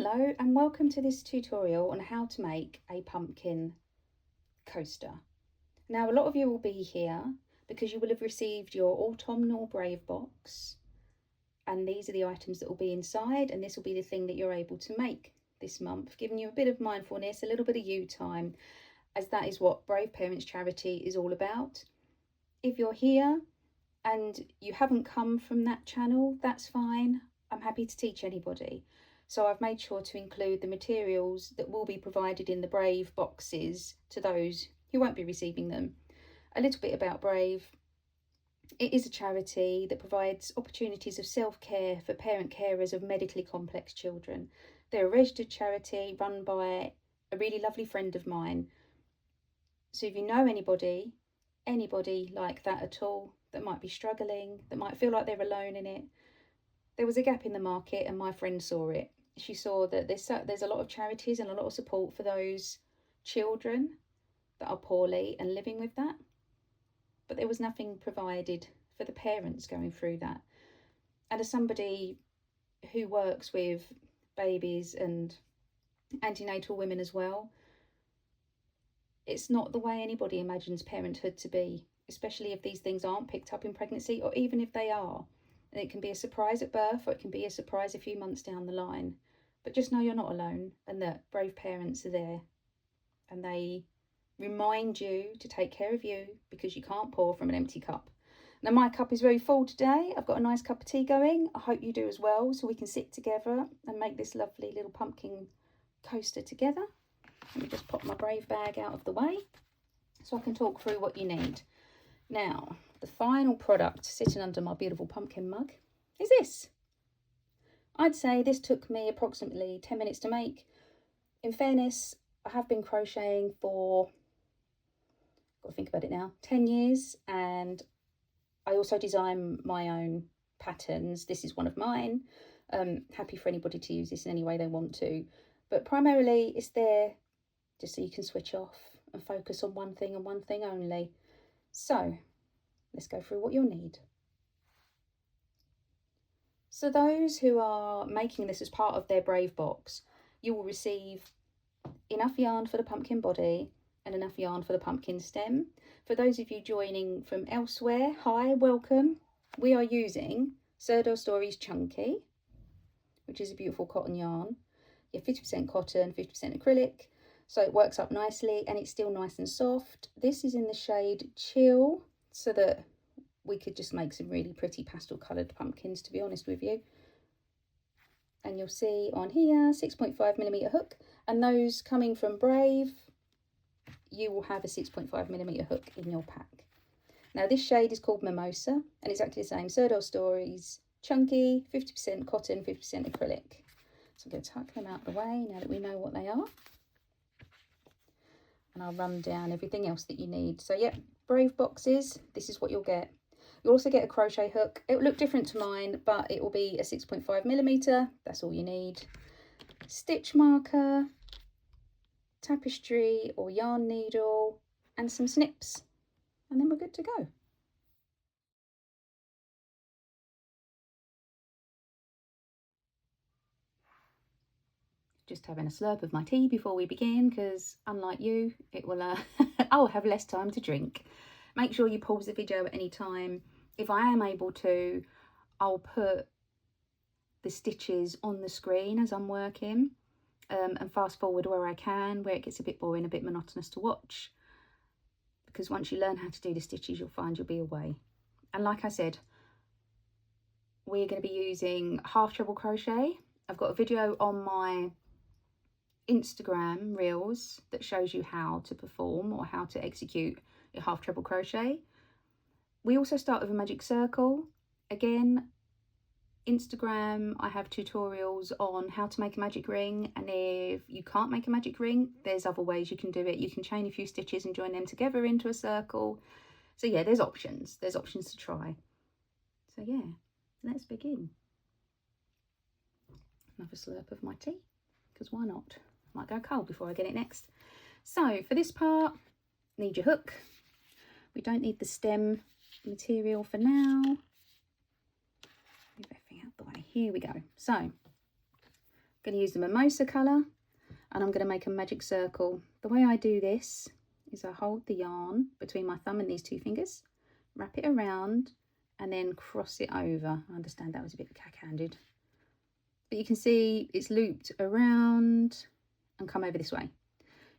Hello and welcome to this tutorial on how to make a pumpkin coaster. Now a lot of you will be here because you will have received your Autumnal Brave box, and these are the items that will be inside, and this will be the thing that you're able to make this month, giving you a bit of mindfulness, a little bit of you time, as that is what Brave Parents Charity is all about. If you're here and you haven't come from that channel, that's fine. I'm happy to teach anybody. So I've made sure to include the materials that will be provided in the Brave boxes to those who won't be receiving them. A little bit about Brave. It is a charity that provides opportunities of self-care for parent carers of medically complex children. They're a registered charity run by a really lovely friend of mine. So if you know anybody like that at all, that might be struggling, that might feel like they're alone in it, there was a gap in the market and my friend saw it. She saw that there's a lot of charities and a lot of support for those children that are poorly and living with that, but there was nothing provided for the parents going through that. And as somebody who works with babies and antenatal women as well, it's not the way anybody imagines parenthood to be, especially if these things aren't picked up in pregnancy, or even if they are. And it can be a surprise at birth, or it can be a surprise a few months down the line. But just know you're not alone, and that Brave Parents are there, and they remind you to take care of you, because you can't pour from an empty cup. Now my cup is very full today. I've got a nice cup of tea going. I hope you do as well, so we can sit together and make this lovely little pumpkin coaster together. Let me just pop my Brave bag out of the way so I can talk through what you need. Now, the final product sitting under my beautiful pumpkin mug is this. I'd say this took me approximately 10 minutes to make. In fairness, I have been crocheting for, got to think about it now, 10 years, and I also design my own patterns. This is one of mine. Happy for anybody to use this in any way they want to, but primarily it's there just so you can switch off and focus on one thing and one thing only. So let's go through what you'll need. So those who are making this as part of their Brave box, you will receive enough yarn for the pumpkin body and enough yarn for the pumpkin stem. For those of you joining from elsewhere, hi, welcome. We are using Sirdar Stories Chunky, which is a beautiful cotton yarn. Yeah, 50% cotton, 50% acrylic. So it works up nicely and it's still nice and soft. This is in the shade Chill, so that we could just make some really pretty pastel coloured pumpkins, to be honest with you. And you'll see on here 6.5mm hook, and those coming from Brave, you will have a 6.5mm hook in your pack. Now this shade is called Mimosa, and it's exactly the same. Sirdar Stories Chunky, 50% cotton, 50% acrylic. So I'm going to tuck them out the way now that we know what they are. And I'll run down everything else that you need. So yep, Brave boxes, this is what you'll get. You'll also get a crochet hook. It will look different to mine, but it will be a 6.5mm. That's all you need. Stitch marker, tapestry or yarn needle, and some snips. And then we're good to go. Just having a slurp of my tea before we begin, because unlike you, it will I'll have less time to drink. Make sure you pause the video at any time. If I am able to, I'll put the stitches on the screen as I'm working, and fast forward where I can, where it gets a bit boring, a bit monotonous to watch. Because once you learn how to do the stitches, you'll find you'll be away. And like I said, we're going to be using half treble crochet. I've got a video on my Instagram reels that shows you how to perform or how to execute your half treble crochet. We also start with a magic circle. Again, Instagram, I have tutorials on how to make a magic ring, and if you can't make a magic ring, there's other ways you can do it. You can chain a few stitches and join them together into a circle. So yeah, there's options to try. So yeah, let's begin. Another slurp of my tea, because why not? Might go cold before I get it next. So for this part, need your hook. We don't need the stem material for now. Move everything out the way. Here we go. So going to use the mimosa colour, and I'm going to make a magic circle. The way I do this is I hold the yarn between my thumb and these two fingers, wrap it around, and then cross it over. I understand that was a bit cack-handed, but you can see it's looped around and come over this way.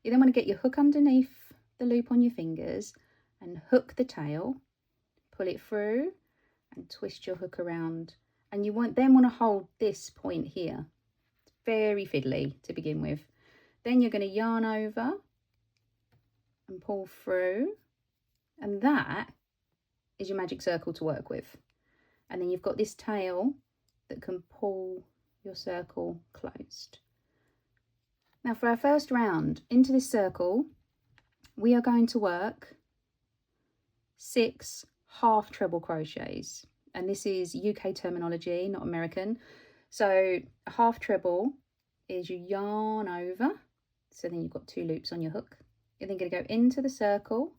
You then want to get your hook underneath the loop on your fingers and hook the tail, pull it through and twist your hook around. And you then want to hold this point here. It's very fiddly to begin with. Then you're going to yarn over and pull through, and that is your magic circle to work with. And then you've got this tail that can pull your circle closed. Now for our first round into this circle, we are going to work 6 half treble crochets, and this is UK terminology, not American. So a half treble is you yarn over, so then you've got 2 loops on your hook. You're then going to go into the circle,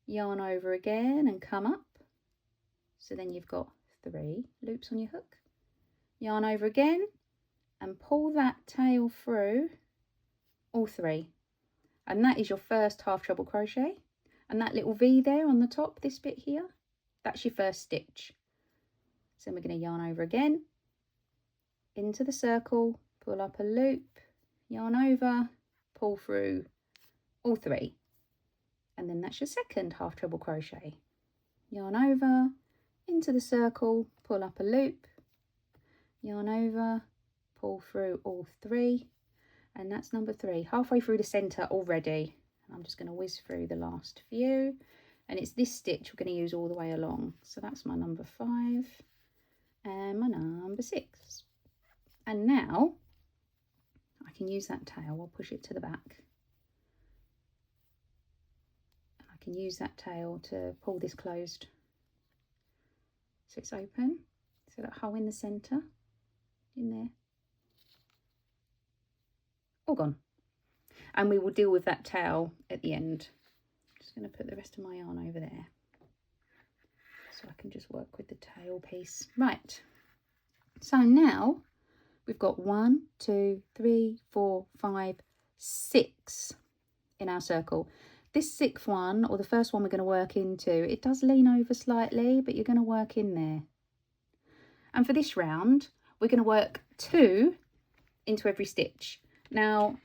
yarn over again and come up, so then you've got 3 loops on your hook, yarn over again and pull that tail through all 3, and that is your first half treble crochet. And that little V there on the top, this bit here, that's your first stitch. So we're going to yarn over again, into the circle, pull up a loop, yarn over, pull through all 3, and then that's your second half treble crochet. Yarn over, into the circle, pull up a loop, yarn over, pull through all 3, and that's number 3, halfway through the centre already. I'm just going to whiz through the last few, and it's this stitch we're going to use all the way along. So that's my number 5 and my number 6. And now I can use that tail, I'll push it to the back. I can use that tail to pull this closed so it's open. So that hole in the centre, in there, all gone. And we will deal with that tail at the end. I'm just going to put the rest of my yarn over there so I can just work with the tail piece. Right, so now we've got 1, 2, 3, 4, 5, 6 in our circle. This 6th one, or the first one we're going to work into, it does lean over slightly, but you're going to work in there. And for this round, we're going to work 2 into every stitch. Now,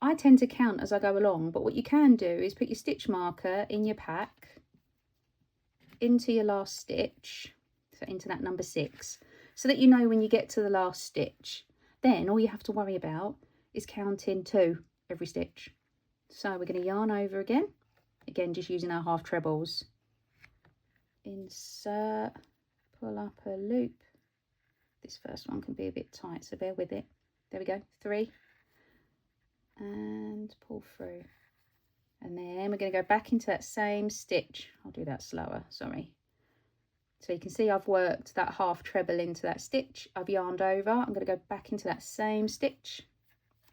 I tend to count as I go along, but what you can do is put your stitch marker in your pack into your last stitch, so into that number 6, so that you know when you get to the last stitch. Then all you have to worry about is counting 2 every stitch. So we're going to yarn over again just using our half trebles. Insert, pull up a loop. This first one can be a bit tight, so bear with it. There we go, 3. And pull through, and then we're going to go back into that same stitch. I'll do that slower, sorry. So you can see I've worked that half treble into that stitch, I've yarned over, I'm going to go back into that same stitch,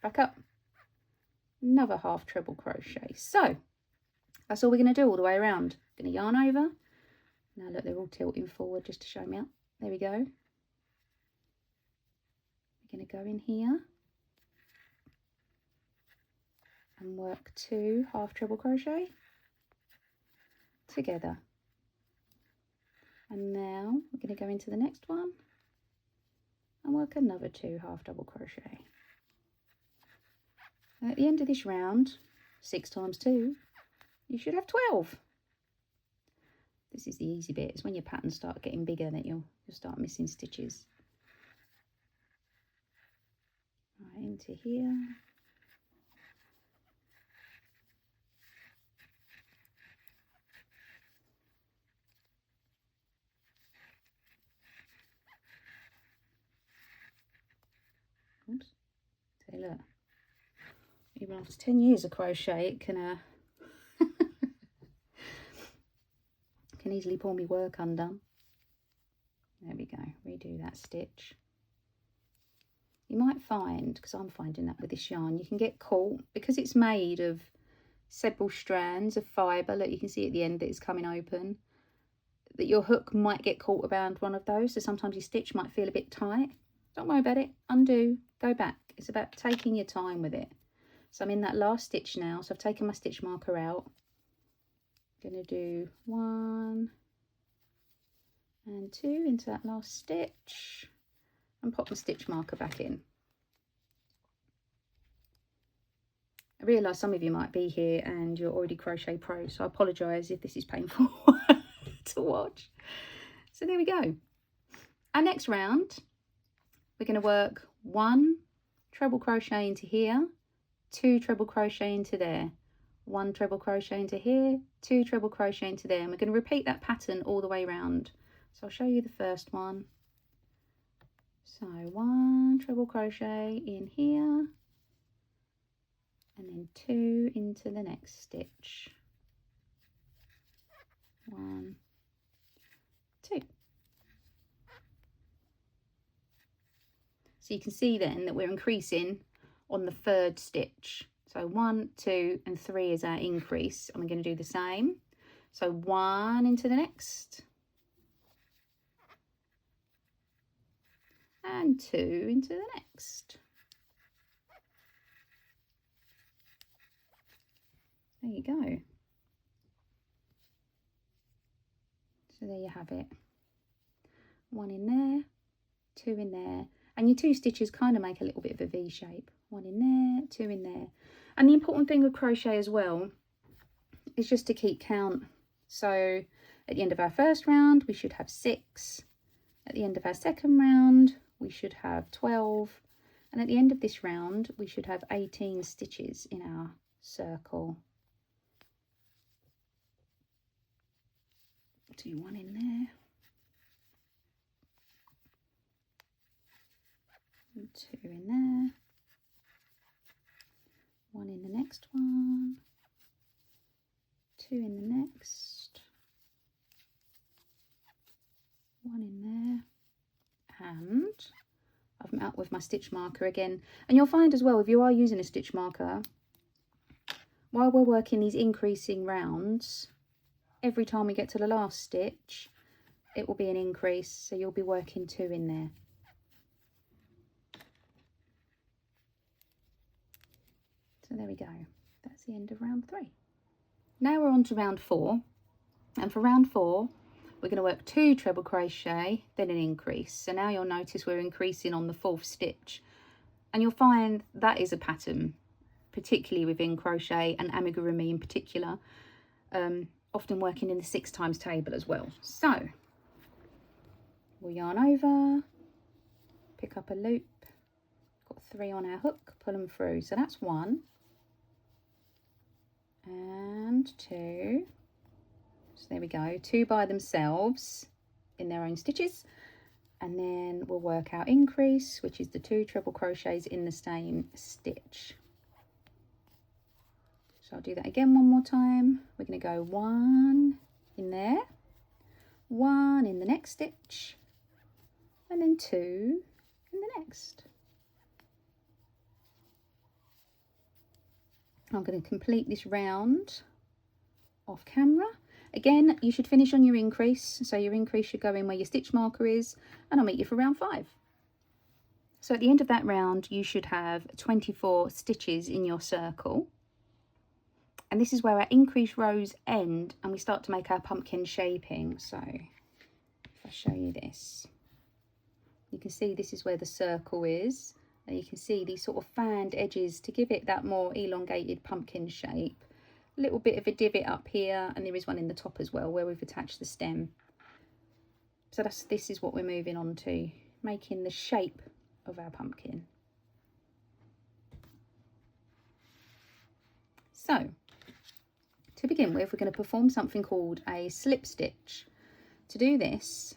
back up, another half treble crochet. So that's all we're going to do all the way around. Going to yarn over. Now look, they're all tilting forward just to show me up. There we go. We're going to go in here and work 2 half treble crochet together, and now we're going to go into the next one and work another 2 half double crochet. And at the end of this round, 6 times 2, you should have 12. This is the easy bit. It's when your patterns start getting bigger that you'll start missing stitches. Right, into here. Oops. So look, even after 10 years of crochet, it can can easily pull me work undone. There we go, redo that stitch. You might find, because I'm finding that with this yarn, you can get caught, because it's made of several strands of fibre, look, you can see at the end that it's coming open, that your hook might get caught around one of those, so sometimes your stitch might feel a bit tight. Don't worry about it, undo, go back. It's about taking your time with it. So I'm in that last stitch now, so I've taken my stitch marker out. I'm going to do 1 and 2 into that last stitch and pop my stitch marker back in. I realise some of you might be here and you're already crochet pro, so I apologise if this is painful to watch. So there we go. Our next round, we're going to work 1 treble crochet into here, 2 treble crochet into there, 1 treble crochet into here, 2 treble crochet into there, and we're going to repeat that pattern all the way around. So I'll show you the first one. So 1 treble crochet in here, and then 2 into the next stitch. 1, 2. So you can see then that we're increasing on the 3rd stitch. So 1, 2 and 3 is our increase, and we're going to do the same. So 1 into the next, and 2 into the next. There you go. So there you have it. 1 in there, 2 in there, and your 2 stitches kind of make a little bit of a V shape. 1 in there, 2 in there. And the important thing with crochet as well is just to keep count. So at the end of our first round, we should have 6. At the end of our second round, we should have 12. And at the end of this round, we should have 18 stitches in our circle. Do 1 in there, and 2 in there, 1 in the next one, 2 in the next, 1 in there, and I've out with my stitch marker again. And you'll find as well, if you are using a stitch marker, while we're working these increasing rounds, every time we get to the last stitch, it will be an increase, so you'll be working 2 in there. So there we go. That's the end of round 3. Now we're on to round 4, and for round 4, we're going to work 2 treble crochet, then an increase. So now you'll notice we're increasing on the 4th stitch, and you'll find that is a pattern, particularly within crochet and amigurumi in particular. Often working in the 6 times table as well. So we'll yarn over, pick up a loop, got 3 on our hook, pull them through. So that's 1 and 2. So there we go, 2 by themselves in their own stitches, and then we'll work our increase, which is the 2 treble crochets in the same stitch. So I'll do that again one more time. We're going to go 1 in there, 1 in the next stitch, and then 2 in the next. I'm going to complete this round off camera. Again, you should finish on your increase. So your increase should go in where your stitch marker is, and I'll meet you for round 5. So at the end of that round, you should have 24 stitches in your circle. And this is where our increase rows end and we start to make our pumpkin shaping. So if I show you this, you can see this is where the circle is. And you can see these sort of fanned edges to give it that more elongated pumpkin shape. A little bit of a divot up here, and there is one in the top as well where we've attached the stem. So this is what we're moving on to, making the shape of our pumpkin. So to begin with, we're going to perform something called a slip stitch. To do this,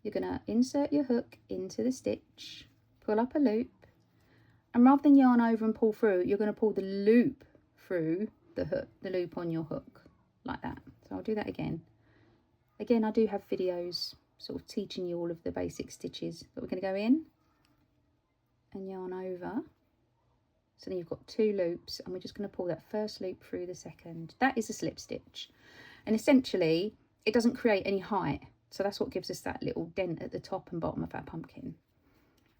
you're going to insert your hook into the stitch, pull up a loop, and rather than yarn over and pull through, you're going to pull the loop through the hook, the loop on your hook, like that. So I'll do that again. Again, I do have videos sort of teaching you all of the basic stitches, but we're going to go in and yarn over. So then you've got 2 loops, and we're just going to pull that first loop through the second. That is a slip stitch, and essentially it doesn't create any height, so that's what gives us that little dent at the top and bottom of our pumpkin.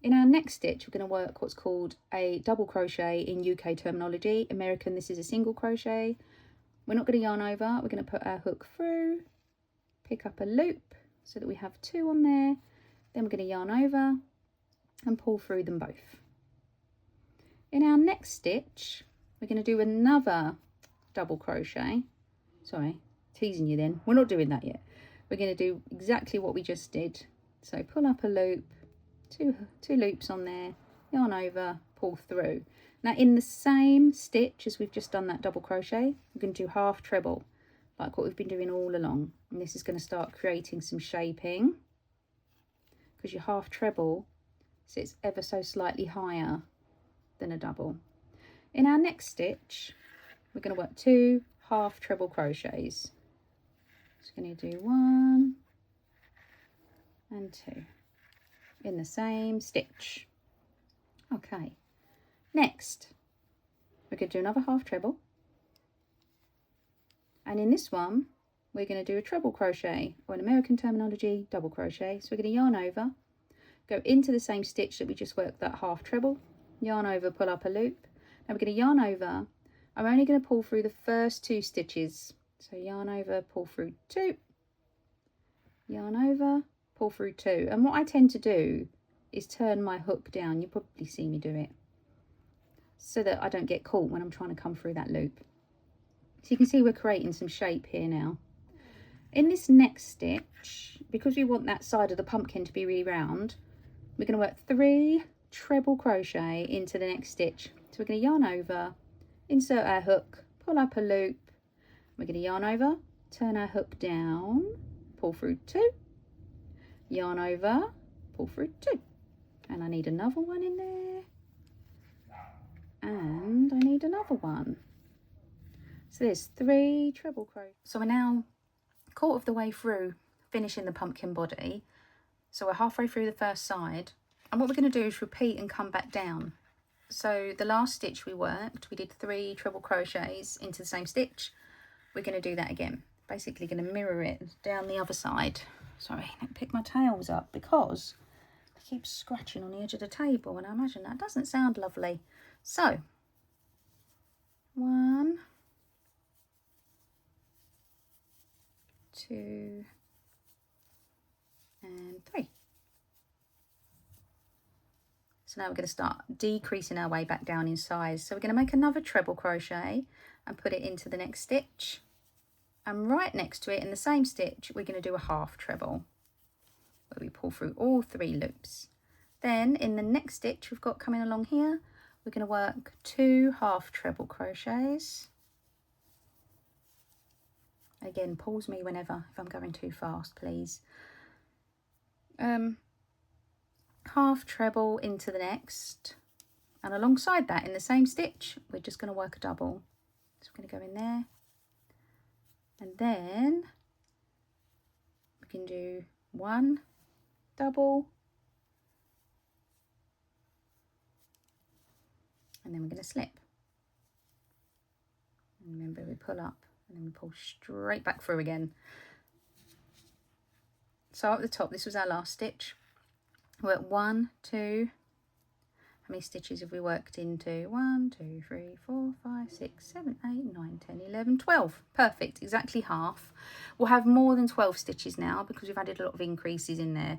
In our next stitch, we're going to work what's called a double crochet in UK terminology. American, this is a single crochet. We're not going to yarn over, we're going to put our hook through, pick up a loop so that we have 2 on there. Then we're going to yarn over and pull through them both. In our next stitch, we're going to do another double crochet. Sorry, teasing you then. We're not doing that yet. We're going to do exactly what we just did. So pull up a loop, two loops on there, yarn over, pull through. Now in the same stitch as we've just done that double crochet, we're going to do half treble, like what we've been doing all along. And this is going to start creating some shaping, because your half treble sits ever so slightly higher than a double. In our next stitch, we're going to work 2 half treble crochets. Just going to do 1 and 2 in the same stitch. Okay, next we're going to do another half treble, and in this one we're going to do a treble crochet, or in American terminology, double crochet. So we're going to yarn over, go into the same stitch that we just worked that half treble, yarn over, pull up a loop. Now we're going to yarn over. I'm only going to pull through the first 2 stitches. So yarn over, pull through 2, yarn over, pull through 2. And what I tend to do is turn my hook down. You'll probably see me do it, so that I don't get caught when I'm trying to come through that loop. So you can see we're creating some shape here now. In this next stitch, because we want that side of the pumpkin to be really round, we're going to work 3 treble crochet into the next stitch. So we're going to yarn over, insert our hook, pull up a loop. We're going to yarn over, turn our hook down, pull through 2, yarn over, pull through 2. And I need another one in there. And I need another one. So there's 3 treble crochets. So we're now quarter of the way through finishing the pumpkin body. So we're halfway through the first side. And what we're going to do is repeat and come back down. So the last stitch we worked, we did 3 treble crochets into the same stitch. We're going to do that again. Basically going to mirror it down the other side. Sorry, let me pick my tails up because I keep scratching on the edge of the table, and I imagine that doesn't sound lovely. So 1, 2 and 3. So now we're going to start decreasing our way back down in size. So we're going to make another treble crochet and put it into the next stitch. And right next to it in the same stitch, we're going to do a half treble where we pull through all 3 loops. Then in the next stitch we've got coming along here, we're going to work 2 half treble crochets. Again, pause me whenever if I'm going too fast, please. Half treble into the next, and alongside that in the same stitch we're just going to work a double. So we're going to go in there, and then we can do 1 double, and then we're going to slip, and remember we pull up and then we pull straight back through again. So at the top, this was our last stitch. Work 1, 2. How many stitches have we worked into? 1, 2, 3, 4, 5, 6, 7, 8, 9, 10, 11, 12. Perfect, exactly half. We'll have more than 12 stitches now because we've added a lot of increases in there,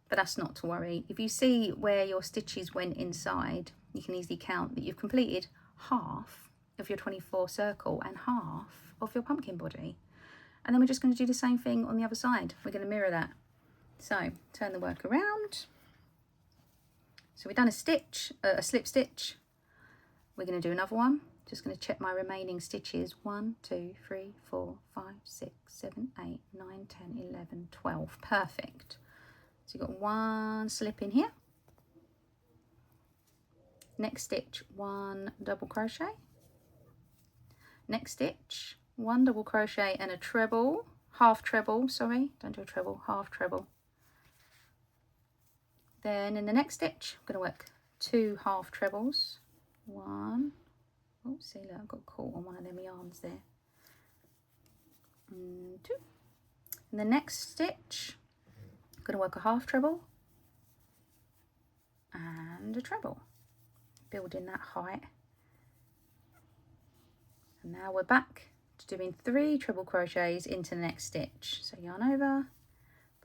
but that's not to worry. If you see where your stitches went inside, you can easily count that you've completed half of your 24 circle and half of your pumpkin body. And then we're just going to do the same thing on the other side. We're going to mirror that. So turn the work around. So we've done a stitch, a slip stitch. We're going to do another one. Just going to check my remaining stitches. 1, 2, 3, 4, 5, 6, 7, 8, 9, 10, 11, 12. Perfect. So you've got 1 slip in here. Next stitch, 1 double crochet. Next stitch, 1 double crochet and a treble, half treble, sorry, don't do a treble, half treble. Then in the next stitch, I'm going to work 2 half trebles. 1, oh, see, look, I got caught on one of them yarns there. And 2. In the next stitch, I'm going to work a half treble and a treble, building that height. And now we're back to doing 3 treble crochets into the next stitch. So yarn over,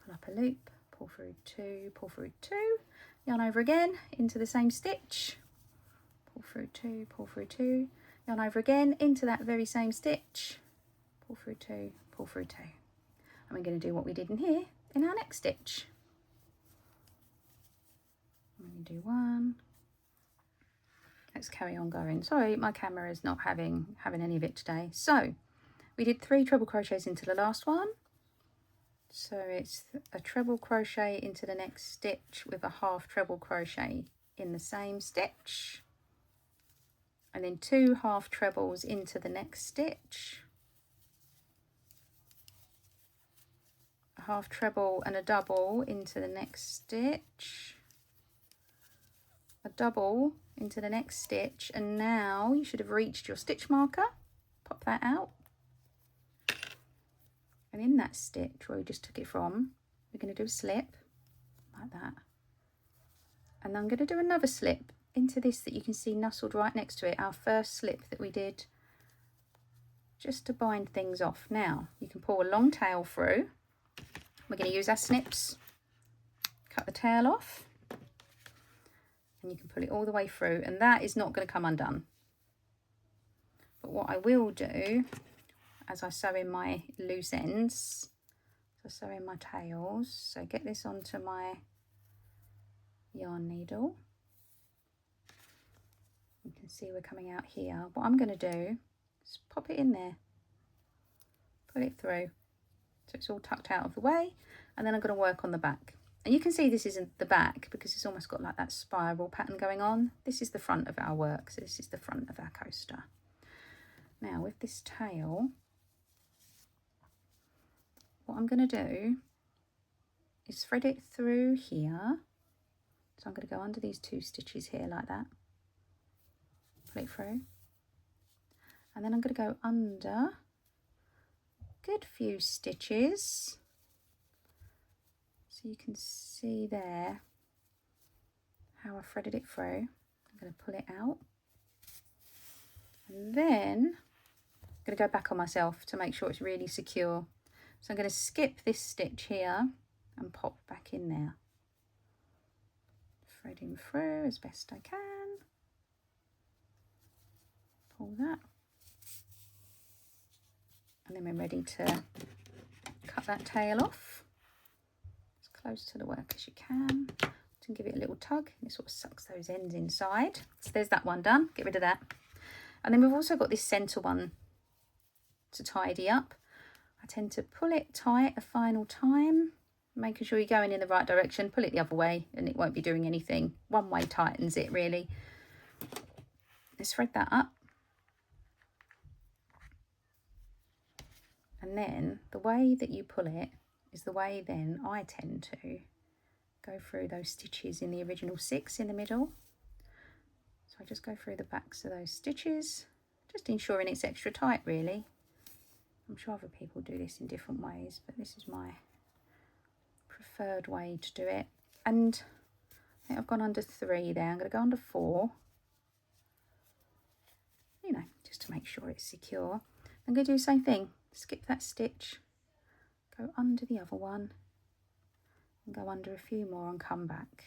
pull up a loop, pull through 2, pull through 2, yarn over again into the same stitch, pull through 2, pull through 2, yarn over again into that very same stitch, pull through 2, pull through 2. And we're going to do what we did in here in our next stitch. I'm going to do 1. Let's carry on going. Sorry, my camera is not having any of it today. So we did 3 treble crochets into the last one. So it's a treble crochet into the next stitch with a half treble crochet in the same stitch, and then 2 half trebles into the next stitch, a half treble and a double into the next stitch, a double into the next stitch, and now you should have reached your stitch marker. Pop that out, and in that stitch where we just took it from, we're going to do a slip like that, and I'm going to do another slip into this that you can see nestled right next to it, our first slip that we did, just to bind things off. Now you can pull a long tail through. We're going to use our snips, cut the tail off, and you can pull it all the way through, and that is not going to come undone. But what I will do, as I sew in my loose ends, so sew in my tails, so get this onto my yarn needle. You can see we're coming out here. What I'm going to do is pop it in there, pull it through so it's all tucked out of the way, and then I'm going to work on the back. And you can see this isn't the back because it's almost got like that spiral pattern going on. This is the front of our work, so this is the front of our coaster. Now with this tail, what I'm going to do is thread it through here. So I'm going to go under these 2 stitches here like that, pull it through, and then I'm going to go under a good few stitches, so you can see there how I threaded it through. I'm going to pull it out, and then I'm going to go back on myself to make sure it's really secure. So I'm going to skip this stitch here and pop back in there, threading through as best I can. Pull that, and then we're ready to cut that tail off as close to the work as you can. To give it a little tug, and it sort of sucks those ends inside. So there's that one done, get rid of that. And then we've also got this centre one to tidy up. I tend to pull it tight a final time, making sure you're going in the right direction. Pull it the other way and it won't be doing anything. One way tightens it really. Let's thread that up. And then the way that you pull it is the way then I tend to go through those stitches in the original 6 in the middle. So I just go through the backs of those stitches, just ensuring it's extra tight really. I'm sure other people do this in different ways, but this is my preferred way to do it. And I think I've gone under 3 there. I'm going to go under 4, you know, just to make sure it's secure. I'm going to do the same thing, skip that stitch, go under the other one, and go under a few more and come back,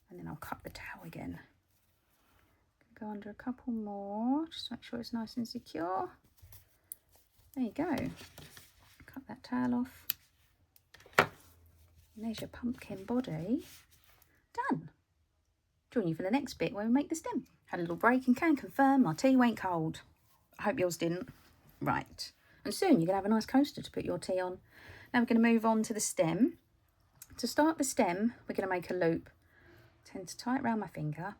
and then I'll cut the tail again. Go under a couple more, just to make sure it's nice and secure. There you go. Cut that tail off. And there's your pumpkin body done. Join you for the next bit where we make the stem. Had a little break and can confirm my tea went cold. I hope yours didn't. Right. And soon you're going to have a nice coaster to put your tea on. Now we're going to move on to the stem. To start the stem, we're going to make a loop. Tend to tie it around my finger.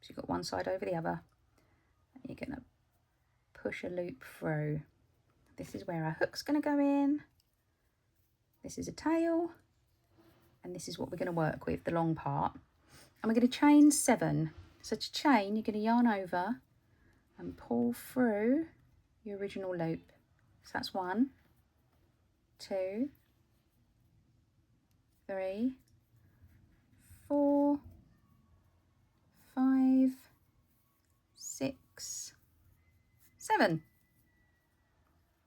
So you've got one side over the other. And you're going to push a loop through. This is where our hook's going to go in. This is a tail, and this is what we're going to work with, the long part. And we're going to chain 7. So to chain, you're going to yarn over and pull through your original loop. So that's 1, 2, 3, 4, 5, 6, 7.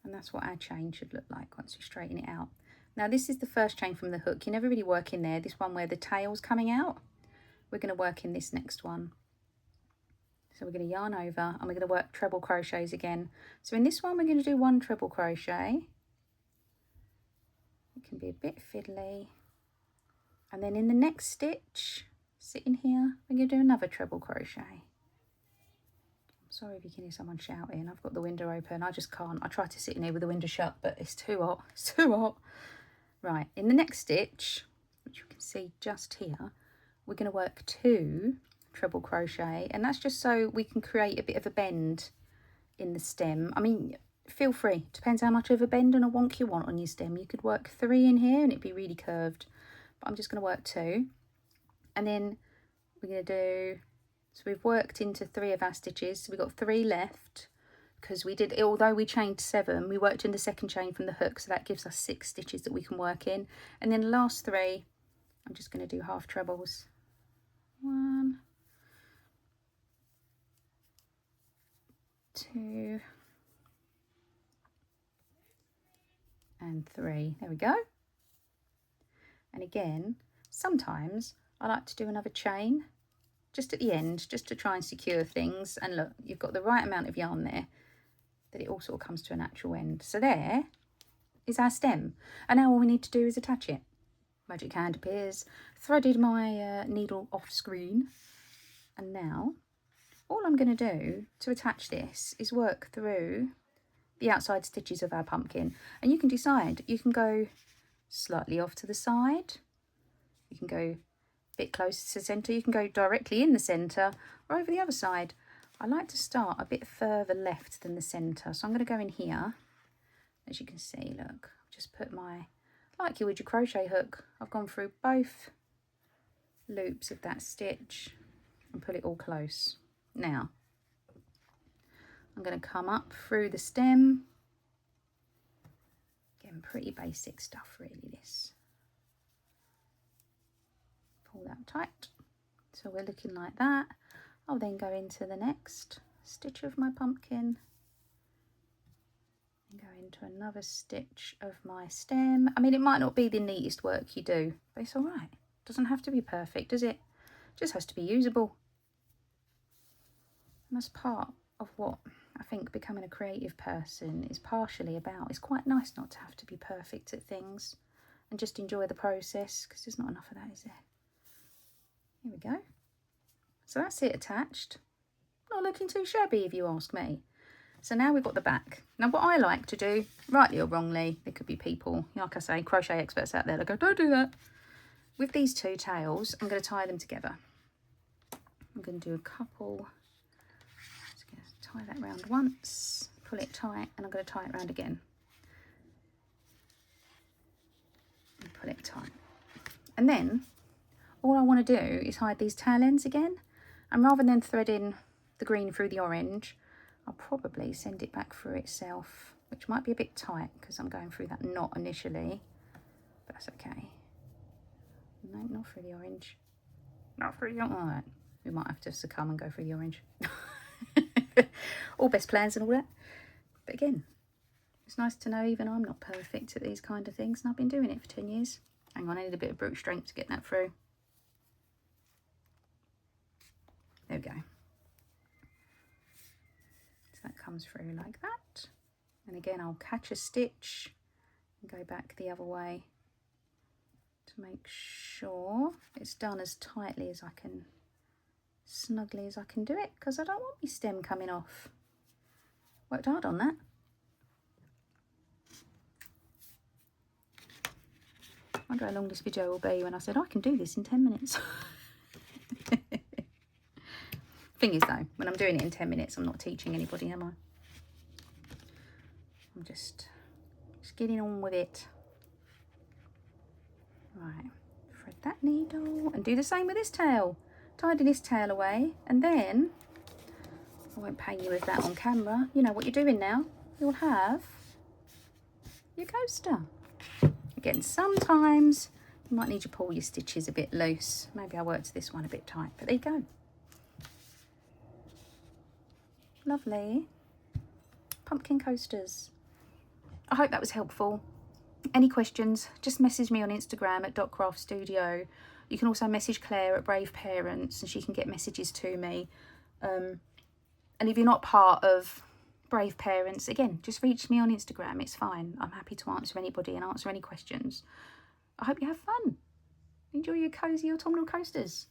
And that's what our chain should look like once you straighten it out. Now this is the first chain from the hook. You never really work in there. This one where the tail's coming out. We're going to work in this next one. So we're going to yarn over and we're going to work treble crochets again. So in this one we're going to do 1 treble crochet. It can be a bit fiddly. And then in the next stitch, sitting here, we're going to do another treble crochet. Sorry if you can hear someone shouting. I've got the window open. I just can't. I try to sit in here with the window shut, but it's too hot. It's too hot. Right, in the next stitch, which you can see just here, we're going to work 2 treble crochet, and that's just so we can create a bit of a bend in the stem. I mean, feel free. Depends how much of a bend and a wonk you want on your stem. You could work 3 in here and it'd be really curved, but I'm just going to work 2. And then we're going to do... So we've worked into 3 of our stitches, so we've got 3 left, because we did, although we chained 7, we worked in the second chain from the hook, so that gives us 6 stitches that we can work in. And then the last 3, I'm just going to do half trebles. 1, 2, and 3. There we go. And again, sometimes I like to do another chain just at the end, just to try and secure things. And look, you've got the right amount of yarn there that it all sort of comes to a natural end. So there is our stem, and now all we need to do is attach it. Magic hand appears. Threaded my needle off screen, and now all I'm going to do to attach this is work through the outside stitches of our pumpkin. And you can decide, you can go slightly off to the side, you can go bit closer to the centre, you can go directly in the centre or over the other side. I like to start a bit further left than the centre, so I'm going to go in here. As you can see, look, I've just put my, like you would your crochet hook, I've gone through both loops of that stitch and pull it all close. Now I'm going to come up through the stem. Again, pretty basic stuff really, this. Pull that tight, so we're looking like that. I'll then go into the next stitch of my pumpkin and go into another stitch of my stem. I mean, it might not be the neatest work you do, but it's all right. It doesn't have to be perfect, does it? It just has to be usable. And that's part of what I think becoming a creative person is partially about. It's quite nice not to have to be perfect at things and just enjoy the process, because there's not enough of that, is there? Here we go. So that's it attached. Not looking too shabby if you ask me. So now we've got the back. Now what I like to do, rightly or wrongly, there could be people, like I say, crochet experts out there that go, don't do that. With these 2 tails, I'm going to tie them together. I'm going to do a couple. Just going to tie that round once, pull it tight, and I'm going to tie it round again. And pull it tight. And then all I want to do is hide these tail ends again, and rather than threading the green through the orange, I'll probably send it back through itself, which might be a bit tight because I'm going through that knot initially, but that's okay. No, not through the orange. Not through the orange. All right, we might have to succumb and go through the orange. All best plans and all that. But again, it's nice to know even I'm not perfect at these kind of things, and I've been doing it for 10 years. Hang on, I need a bit of brute strength to get that through. There we go. So that comes through like that. And again, I'll catch a stitch and go back the other way to make sure it's done as tightly as I can, snugly as I can do it, because I don't want my stem coming off. Worked hard on that. I wonder how long this video will be when I said I can do this in 10 minutes. Thing is though, when I'm doing it in 10 minutes, I'm not teaching anybody, am I? I'm just getting on with it. Right, thread that needle and do the same with this tail. Tidy this tail away, and then, I won't pain you with that on camera, you know what you're doing now. You'll have your coaster. Again, sometimes You might need to pull your stitches a bit loose. Maybe I worked this one a bit tight, but there you go. Lovely. Pumpkin coasters. I hope that was helpful. Any questions, just message me on Instagram at @craftstudio. You can also message Claire at Brave Parents and she can get messages to me. And if you're not part of Brave Parents, again, just reach me on Instagram. It's fine. I'm happy to answer anybody and answer any questions. I hope you have fun. Enjoy your cosy autumnal coasters.